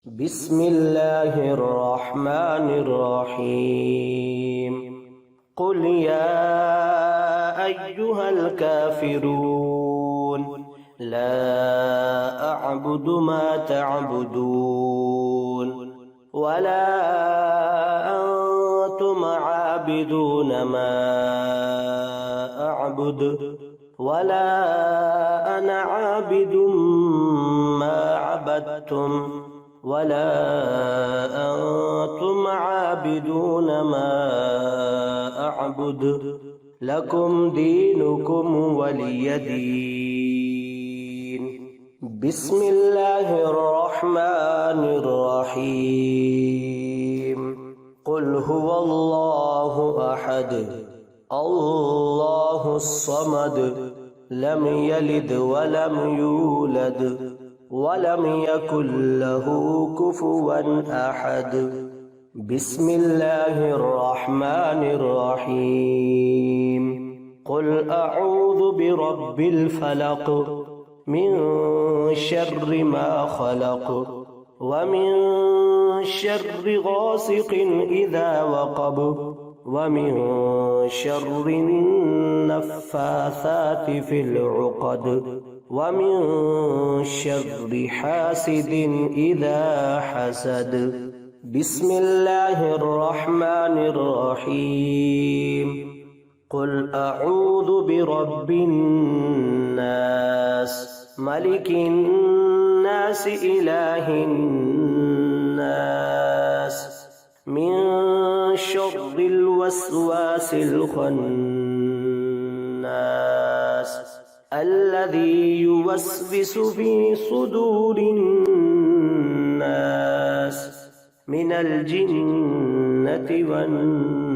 بسم الله الرحمن الرحيم قل يا أيها الكافرون لا أعبد ما تعبدون ولا أنتم عابدون ما أعبد ولا أنا عابد ما عبدتم ولا أنتم عابدون ما أعبد لكم دينكم ولي دين. بسم الله الرحمن الرحيم قل هو الله أحد الله الصمد لم يلد ولم يولد ولم يكن له كفوا أحد. بسم الله الرحمن الرحيم قل أعوذ برب الفلق من شر ما خلق ومن شر غاسق إذا وقب ومن شر النفاثات في العقد ومن شر حاسد إذا حسد. بسم الله الرحمن الرحيم قل أعوذ برب الناس ملك الناس إله الناس من شر الوسواس الخناس الذي يوسوس في صدور الناس من الجنة والناس.